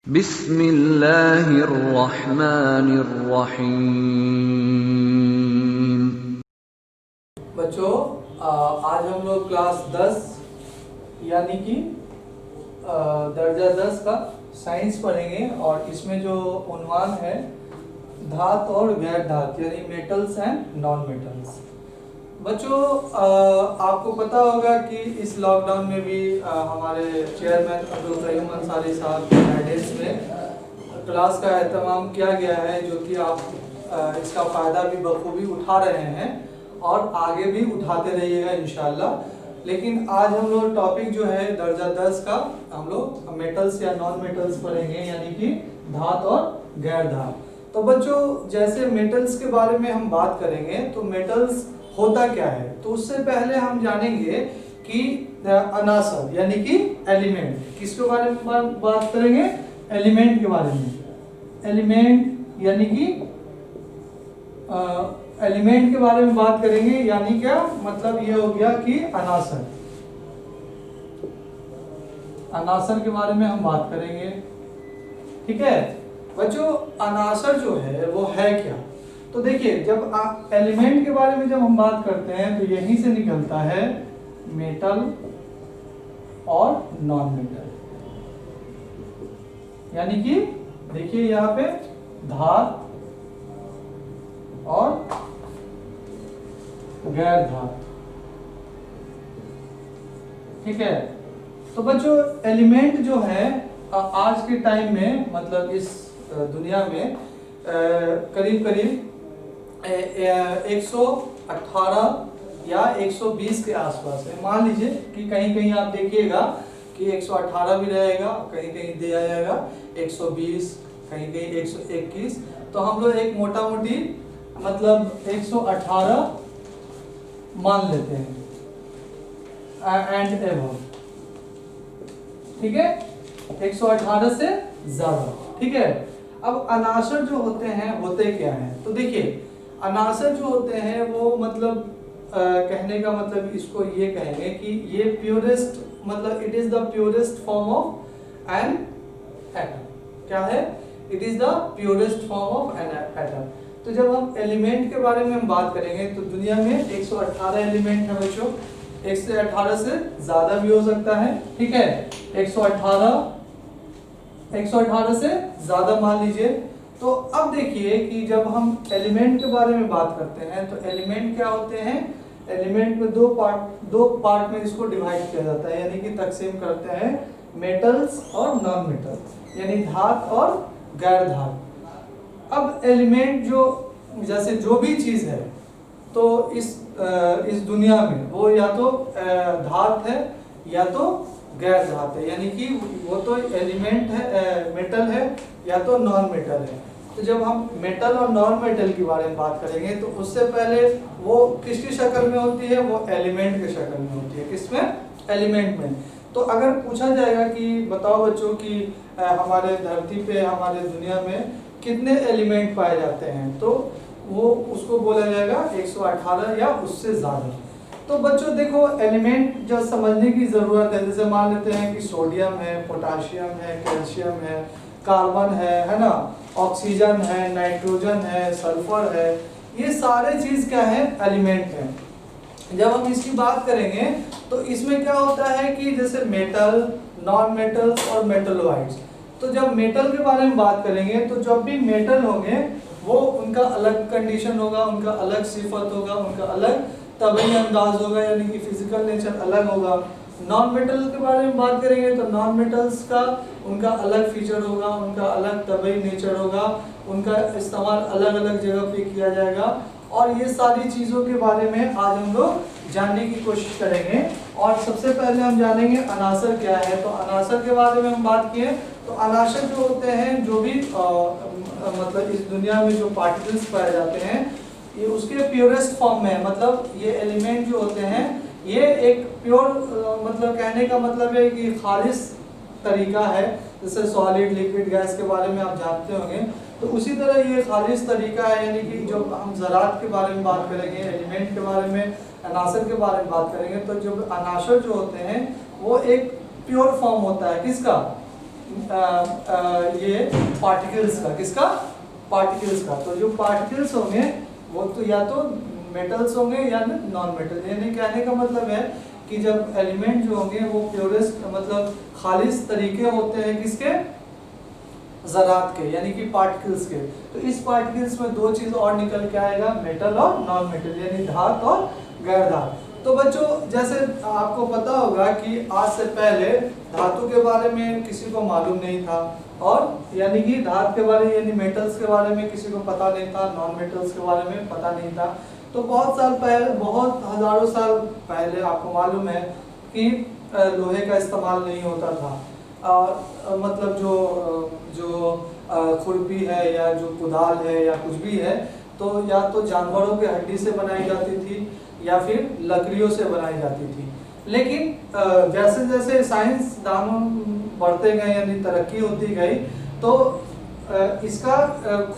बिस्मिल्लाहिर्रहमानिर्रहीम। बच्चों, आज हम लोग क्लास 10 यानी कि दर्जा 10 का साइंस पढ़ेंगे और इसमें जो उन्वान है धात और गैर धात यानी मेटल्स एंड नॉन मेटल्स। बच्चों, आपको पता होगा कि इस लॉकडाउन में भी हमारे चेयरमैन अब्दुल कयूम अंसारी साहब के गाइडेंस में क्लास का एहतमाम किया गया है, जो कि आप इसका फ़ायदा भी बखूबी उठा रहे हैं और आगे भी उठाते रहिएगा इंशाल्लाह। लेकिन आज हम लोग टॉपिक जो है दर्जा 10 का हम लोग मेटल्स या नॉन मेटल्स पढ़ेंगे, यानी कि धात और गैर धात। तो बच्चों, जैसे मेटल्स के बारे में हम बात करेंगे तो मेटल्स होता क्या है, तो उससे पहले हम जानेंगे कि अनासर यानी कि एलिमेंट, किसके बारे में बात करेंगे? एलिमेंट के बारे में। एलिमेंट यानी कि एलिमेंट के बारे में बात करेंगे, यानी क्या मतलब ये हो गया कि अनासर, अनासर के बारे में हम बात करेंगे। ठीक है बच्चों, अनासर जो है वो है क्या? तो देखिए, जब आप एलिमेंट के बारे में जब हम बात करते हैं तो यहीं से निकलता है मेटल और नॉन मेटल। यानी कि देखिए यहाँ पे धात और गैर धात। ठीक है, तो बच्चों एलिमेंट जो है आज के टाइम में मतलब इस दुनिया में करीब करीब 118 या 120 के आसपास है। मान लीजिए कि कहीं कहीं आप देखिएगा कि 118 भी रहेगा, कहीं कहीं दिया जाएगा 120, कहीं कहीं 121। तो हम लोग एक मोटा मोटी मतलब 118 मान लेते हैं एंड एबव। ठीक है, 118 से ज्यादा। ठीक है, अब अनासर जो होते हैं होते क्या हैं? तो देखिए, अनासर जो होते हैं वो मतलब कहने का मतलब इसको ये कहेंगे कि ये प्योरेस्ट मतलब it is the purest form of an atom. क्या है? It is the purest form of an atom. तो जब हम एलिमेंट के बारे में हम बात करेंगे तो दुनिया में 118 एलिमेंट है बच्चों, 118 से ज्यादा भी हो सकता है। ठीक है, 118 से ज्यादा मान लीजिए। तो अब देखिए कि जब हम एलिमेंट के बारे में बात करते हैं तो एलिमेंट क्या होते हैं? एलिमेंट में दो पार्ट में इसको डिवाइड किया जाता है, यानी कि तकसीम करते हैं मेटल्स और नॉन मेटल्स, यानी धात और गैर धात। अब एलिमेंट जो जैसे जो भी चीज है तो इस दुनिया में वो या तो धात है या तो गैर धात है, यानी कि वो तो एलिमेंट है, मेटल है या तो नॉन मेटल है। तो जब हम मेटल और नॉन मेटल के बारे में बात करेंगे तो उससे पहले वो किसकी शक्ल में होती है? वो एलिमेंट की शक्ल में होती है। किसमें? एलिमेंट में। तो अगर पूछा जाएगा कि बताओ बच्चों कि हमारे धरती पे, हमारे दुनिया में कितने एलिमेंट पाए जाते हैं, तो वो उसको बोला जाएगा 118 या उससे ज्यादा। तो बच्चों देखो, एलिमेंट जो समझने की जरूरत है, जैसे मान लेते हैं कि सोडियम है, पोटाशियम है, कैल्शियम है, कार्बन है ना, ऑक्सीजन है, नाइट्रोजन है, सल्फर है, ये सारे चीज क्या है? एलिमेंट है। जब हम इसकी बात करेंगे तो इसमें क्या होता है कि जैसे मेटल, नॉन मेटल्स और मेटलॉइड्स। तो जब मेटल के बारे में बात करेंगे तो जब भी मेटल होंगे वो उनका अलग कंडीशन होगा, उनका अलग सिफत होगा, उनका अलग तबई अंदाज होगा, यानी कि फिजिकल नेचर अलग होगा। नॉन मेटल के बारे में बात करेंगे तो नॉन मेटल्स का उनका अलग फीचर होगा, उनका अलग तबई नेचर होगा, उनका इस्तेमाल अलग अलग जगह पे किया जाएगा। और ये सारी चीज़ों के बारे में आज हम लोग जानने की कोशिश करेंगे। और सबसे पहले हम जानेंगे अनासर क्या है। तो अनासर के बारे में हम बात किए तो अनासर जो होते हैं, जो भी मतलब इस दुनिया में जो पार्टिकल्स पाए जाते हैं ये उसके प्योरेस्ट फॉर्म में है। मतलब ये एलिमेंट जो होते हैं ये एक प्योर मतलब कहने का मतलब है कि खालिस तरीका है। जैसे सॉलिड, लिक्विड, गैस के बारे में आप जानते होंगे, तो उसी तरह ये खालिस तरीका है। यानी कि जब हम ज़रात के बारे में बात करेंगे, एलिमेंट के बारे में, अनासर के बारे में बात करेंगे, तो जो अनासर जो होते हैं वो एक प्योर फॉर्म होता है। किसका? ये पार्टिकल्स का, किसका, पार्टिकल्स का। तो जो पार्टिकल्स होंगे वो तो या तो मेटल्स होंगे या नॉन मेटल। यानी कहने का मतलब है कि जब एलिमेंट जो होंगे वो प्योरेस्ट मतलब खालिस तरीके होते हैं किसके, ज़रात के, यानी कि पार्टिकल्स के। तो इस पार्टिकल्स में दो चीज़ और निकल के आएगा, मेटल और नॉन मेटल, यानी धात और गैर धात। तो बच्चों जैसे आपको पता होगा कि आज से पहले धातु के बारे में किसी को मालूम नहीं था, और यानी कि धात के बारे यानी मेटल्स के बारे में किसी को पता नहीं था, नॉन मेटल्स के बारे में पता नहीं था। तो बहुत साल पहले, बहुत हजारों साल पहले आपको मालूम है कि लोहे का इस्तेमाल नहीं होता था। मतलब जो खुरपी है या जो कुदाल है या कुछ भी है, तो या तो जानवरों के हड्डी से बनाई जाती थी या फिर लकड़ियों से बनाई जाती थी। लेकिन जैसे जैसे साइंस दानों बढ़ते गए यानी तरक्की होती गई, तो इसका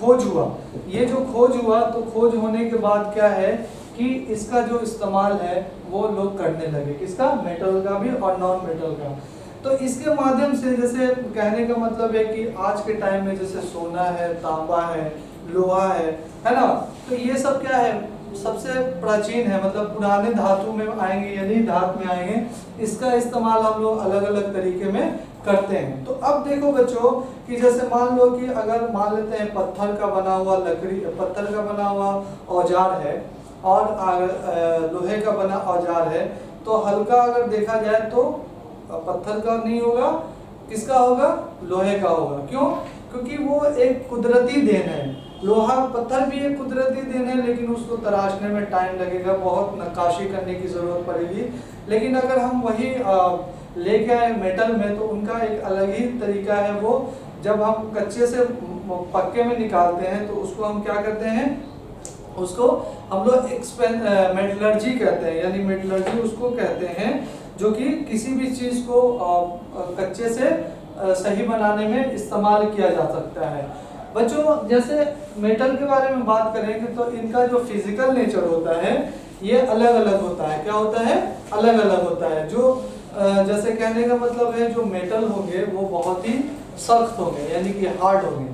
खोज हुआ। ये जो खोज हुआ, तो खोज होने के बाद क्या है कि इसका जो इस्तेमाल है वो लोग करने लगे, किसका, मेटल का भी और नॉन मेटल का। तो इसके माध्यम से, जैसे कहने का मतलब है कि आज के टाइम में जैसे सोना है, तांबा है, लोहा है ना, तो ये सब क्या है, सबसे प्राचीन है, मतलब पुराने धातु में आएंगे यानी धात में आएंगे। इसका इस्तेमाल हम लोग अलग अलग तरीके में करते हैं। तो अब देखो बच्चों कि जैसे मान लो कि अगर मान लेते हैं पत्थर का बना हुआ लकड़ी, पत्थर का बना हुआ औजार है और लोहे का बना औजार है, तो हल्का अगर देखा जाए तो पत्थर का नहीं होगा, किसका होगा, लोहे का होगा। क्यों? क्योंकि वो एक कुदरती देन है। लोहा पत्थर भी एक कुदरती देन है, लेकिन उसको तराशने में टाइम लगेगा, बहुत नक्काशी करने की ज़रूरत पड़ेगी। लेकिन अगर हम वही लेके आए मेटल में, तो उनका एक अलग ही तरीका है। वो जब हम कच्चे से पक्के में निकालते हैं तो उसको हम क्या करते हैं, उसको हम लोग मेटलर्जी कहते हैं, यानी मेटलर्जी उसको कहते हैं, जो कि किसी भी चीज़ को कच्चे से सही बनाने में इस्तेमाल किया जा सकता है। बच्चों जैसे मेटल के बारे में बात करेंगे तो इनका जो फिजिकल नेचर होता है ये अलग अलग होता है। क्या होता है? अलग अलग होता है। जो जैसे कहने का मतलब है जो मेटल होंगे वो बहुत ही सख्त होंगे, यानी कि हार्ड होंगे।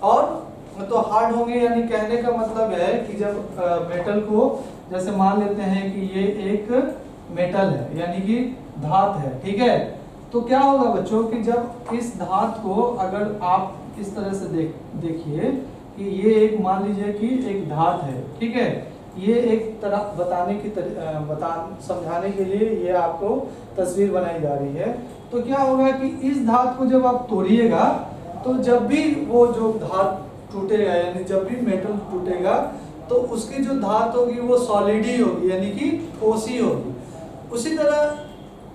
और तो हार्ड होंगे यानी कहने का मतलब है कि जब मेटल को जैसे मान लेते हैं कि ये एक मेटल है यानी कि धात है, ठीक है, तो क्या होगा बच्चों कि जब इस धात को अगर आप इस तरह से देखिए कि ये एक मान लीजिए कि एक धात है, ठीक है, ये एक तरह समझाने के लिए ये आपको तस्वीर बनाई जा रही है। तो क्या होगा कि इस धात को जब आप तोड़िएगा तो जब भी वो जो धात टूटेगा यानी जब भी मेटल टूटेगा तो उसकी जो धात होगी वो सॉलिड ही होगी, यानी कि ठोस ही होगी। उसी तरह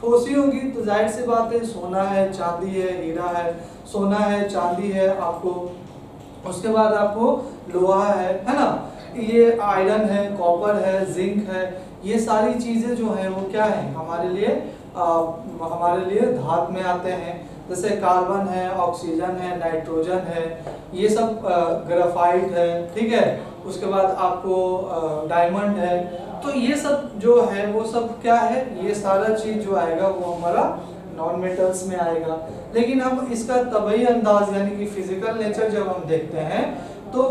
ठोसी होगी तो जाहिर सी बात है सोना है, चांदी है, हीरा है, सोना है, चांदी है, आपको उसके बाद आपको लोहा है ना, ये आयरन है, कॉपर है, जिंक है, ये सारी चीज़ें जो हैं वो क्या है हमारे लिए धात में आते हैं। जैसे कार्बन है, ऑक्सीजन है, नाइट्रोजन है, ये सब ग्रेफाइट है, ठीक है, उसके बाद आपको डायमंड है। तो ये सब जो है वो सब क्या है, ये सारा चीज़ जो आएगा वो हमारा नॉन मेटल्स में आएगा। लेकिन हम इसका तबई अंदाज यानी कि फिजिकल नेचर जब हम देखते हैं तो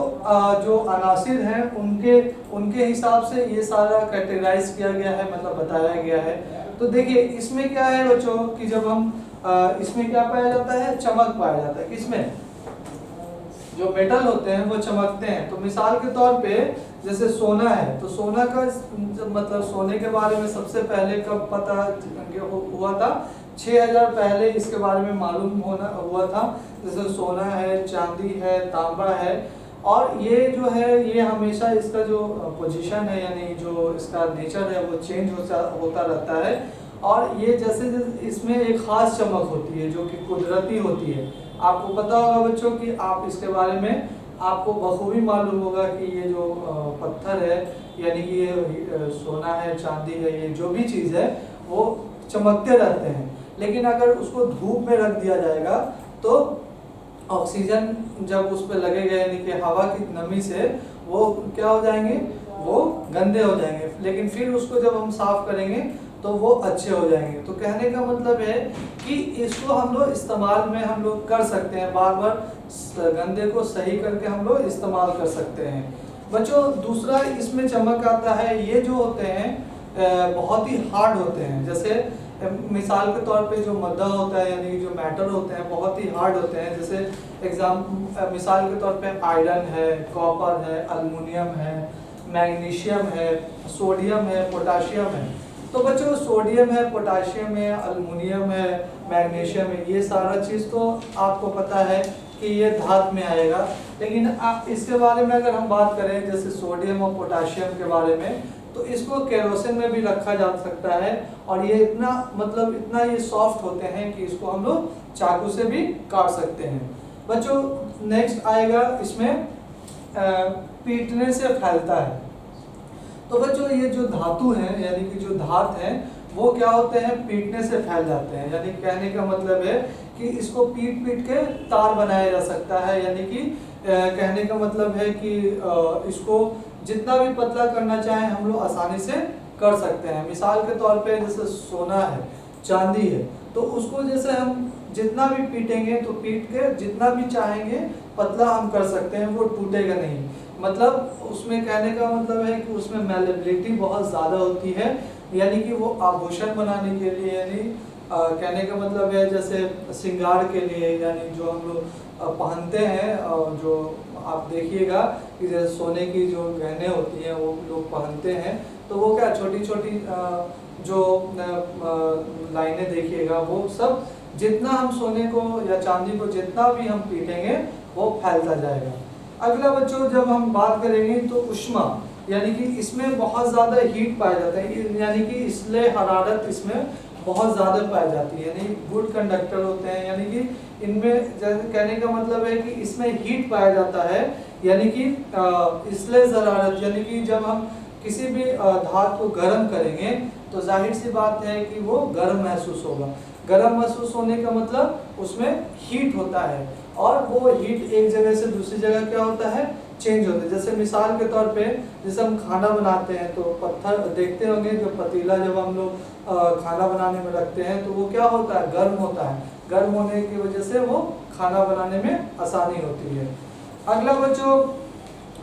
जो अनासिर हैं उनके हिसाब से ये सारा कैटेगराइज किया गया है, मतलब बताया गया है। तो देखिए इसमें क्या है बच्चों कि जब हम इसमें क्या पाया जाता है, चमक पाया जाता है। किसमें? जो मेटल होते हैं वो चमकते हैं। तो मिसाल के तौर पे जैसे सोना है, तो सोना का मतलब सोने के बारे में सबसे पहले कब पता हुआ था? 6000 पहले इसके बारे में मालूम हुआ था। जैसे सोना है, चांदी है, तांबा है, और ये जो है ये हमेशा इसका जो पोजीशन है यानी जो इसका नेचर है वो चेंज होता रहता है। और ये जैसे इसमें एक ख़ास चमक होती है जो कि कुदरती होती है। आपको पता होगा बच्चों कि आप इसके बारे में आपको बखूबी मालूम होगा कि ये जो पत्थर है यानी कि ये सोना है, चांदी है, ये जो भी चीज़ है वो चमकते रहते हैं। लेकिन अगर उसको धूप में रख दिया जाएगा तो ऑक्सीजन जब उस पर लगेगा यानी कि हवा की नमी से वो क्या हो जाएंगे, वो गंदे हो जाएंगे। लेकिन फिर उसको जब हम साफ करेंगे तो वो अच्छे हो जाएंगे। तो कहने का मतलब है कि इसको हम लोग इस्तेमाल में हम लोग कर सकते हैं, बार बार गंदे को सही करके हम लोग इस्तेमाल कर सकते हैं। बच्चों दूसरा इसमें चमक आता है, ये जो होते हैं बहुत ही हार्ड होते हैं। जैसे मिसाल के तौर पे जो मद्दा होता है यानी जो मेटल होते हैं बहुत ही हार्ड होते हैं। जैसे मिसाल के तौर पे आयरन है, कॉपर है, अल्युमिनियम है, मैग्नीशियम है, सोडियम है, पोटाशियम है। तो बच्चों सोडियम है, पोटाशियम है, अल्युमिनियम है, मैग्नीशियम है, ये सारा चीज़ तो आपको पता है कि ये धातु में आएगा। लेकिन आप इसके बारे में अगर हम बात करें जैसे सोडियम और पोटाशियम के बारे में, तो इसको केरोसिन में भी रखा जा सकता है और ये इतना ये सॉफ्ट होते हैं कि इसको हम लोग चाकू से भी काट सकते हैं। बच्चों नेक्स्ट आएगा इसमें पीटने से फैलता है। तो बच्चों ये जो धातु हैं यानी कि जो धात हैं वो क्या होते हैं, पीटने से फैल जाते हैं। यानी कहने का मतलब है कि इसको पीट पीट के तार बनाया जा सकता है। यानी कि कहने का मतलब है कि इसको जितना भी पतला करना चाहें हम लोग आसानी से कर सकते हैं। मिसाल के तौर पे जैसे सोना है, चांदी है, तो उसको जैसे हम जितना भी पीटेंगे तो पीट के जितना भी चाहेंगे पतला हम कर सकते हैं, वो टूटेगा नहीं। मतलब उसमें कहने का मतलब है कि उसमें मैलेबिलिटी बहुत ज़्यादा होती है। यानी कि वो आभूषण बनाने के लिए यानी कहने का मतलब है जैसे श्रृंगार के लिए यानी जो हम लोग पहनते हैं, जो आप देखिएगा कि जैसे सोने की जो गहने होती हैं वो लोग पहनते हैं, तो वो क्या छोटी छोटी जो लाइनें देखिएगा वो सब जितना हम सोने को या चांदी को जितना भी हम पीटेंगे वो फैलता जाएगा। अगला बच्चों जब हम बात करेंगे तो ऊष्मा यानी कि इसमें बहुत ज़्यादा हीट पाया जाता है, यानी कि इसलिए हरारत इसमें बहुत ज़्यादा पाई जाती है। यानी गुड कंडक्टर होते हैं, यानी कि इनमें जैसे कहने का मतलब है कि इसमें हीट पाया जाता है। यानी कि इसलिए हरारत यानी कि जब हम किसी भी धातु को गर्म करेंगे तो जाहिर सी बात है कि वो गर्म महसूस होगा। गर्म महसूस होने का मतलब उसमें हीट होता है और वो हीट एक जगह से दूसरी जगह क्या होता है, चेंज होता है। जैसे मिसाल के तौर पे जैसे हम खाना बनाते हैं तो पत्थर देखते होंगे, जो पतीला जब हम लोग खाना बनाने में रखते हैं तो वो क्या होता है, गर्म होता है। गर्म होने की वजह से वो खाना बनाने में आसानी होती है। अगला बच्चों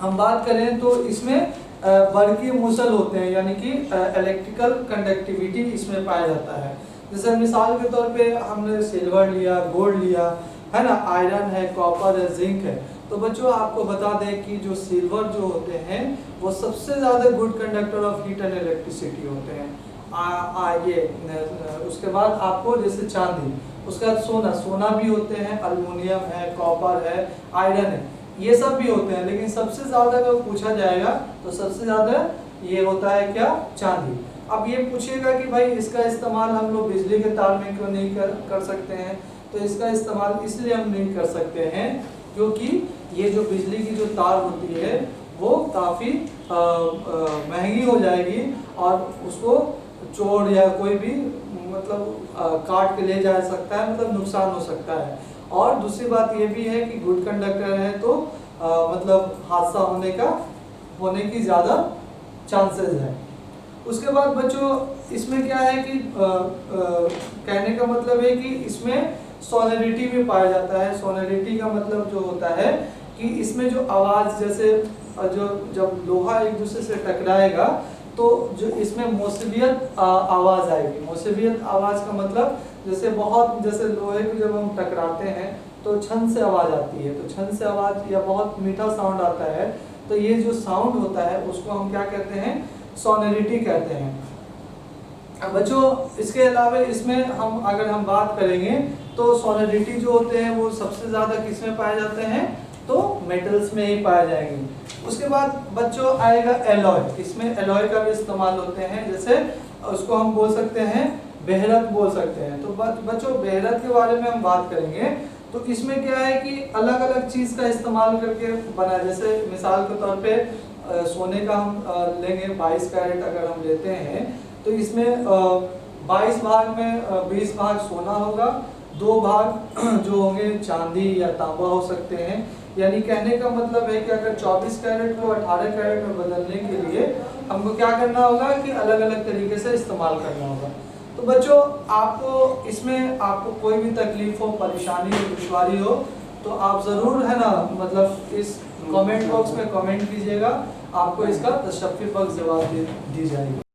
हम बात करें तो इसमें बरकी मूसल होते हैं, यानी कि इलेक्ट्रिकल कंडक्टिविटी इसमें पाया जाता है। जैसे मिसाल के तौर पे हमने सिल्वर लिया, गोल्ड लिया, है ना, आयरन है, कॉपर है, जिंक है। तो बच्चों आपको बता दें कि जो सिल्वर जो होते हैं वो सबसे ज़्यादा good conductor of heat and electricity होते हैं। उसके बाद आपको जैसे चांदी, उसके बाद सोना भी होते हैं, अल्युमिनियम है, कॉपर है, आयरन है, ये सब भी होते हैं। लेकिन सबसे ज़्यादा अगर पूछा जाएगा तो सबसे ज़्यादा ये होता है क्या, चांदी। अब ये पूछेगा कि भाई इसका इस्तेमाल हम लोग बिजली के तार में क्यों नहीं कर सकते हैं, तो इसका इस्तेमाल इसलिए हम नहीं कर सकते हैं क्योंकि ये जो बिजली की जो तार होती है वो काफ़ी महंगी हो जाएगी और उसको चोर या कोई भी मतलब काट के ले जा सकता है, मतलब नुकसान हो सकता है। और दूसरी बात ये भी है कि गुड कंडक्टर है तो मतलब हादसा होने की ज़्यादा चांसेस है। उसके बाद बच्चों इसमें क्या है कि कहने का मतलब है कि इसमें सोनरिटी भी पाया जाता है। सोनरिटी का मतलब जो होता है कि इसमें जो आवाज़ जैसे जो जब लोहा एक दूसरे से टकराएगा तो जो इसमें मौसवियत आवाज़ आएगी। मौसवियत आवाज़ का मतलब जैसे लोहे को जब हम टकराते हैं तो छन से आवाज़ आती है, तो छन से आवाज़ या बहुत मीठा साउंड आता है, तो ये जो साउंड होता है उसको हम क्या कहते हैं, सोनरिटी कहते हैं। बच्चों इसके अलावा इसमें अगर हम बात करेंगे तो सोनरिटी जो होते हैं वो सबसे ज़्यादा किस में पाए जाते हैं, तो मेटल्स में ही पाए जाएंगे। उसके बाद बच्चों आएगा एलॉय। इसमें एलॉय का भी इस्तेमाल होते हैं, जैसे उसको हम बोल सकते हैं बेहरत बोल सकते हैं। तो बच्चों बेहरत के बारे में हम बात करेंगे तो इसमें क्या है कि अलग अलग चीज़ का इस्तेमाल करके बना। जैसे मिसाल के तौर पे सोने का हम लेंगे 22 कैरेट अगर हम लेते हैं तो इसमें 22 भाग में 20 भाग सोना होगा, 2 भाग जो होंगे चांदी या तांबा हो सकते हैं, यानी कहने का मतलब है कि अगर 24 कैरेट को 18 कैरेट में बदलने के लिए हमको क्या करना होगा कि अलग अलग तरीके से इस्तेमाल करना होगा। तो बच्चों आपको इसमें आपको कोई भी तकलीफ हो, परेशानी हो, दुश्वारी हो तो आप ज़रूर है ना मतलब इस कमेंट बॉक्स में कमेंट कीजिएगा, आपको इसका तशफ़्फ़ीफ़ जवाब दी जाएगी।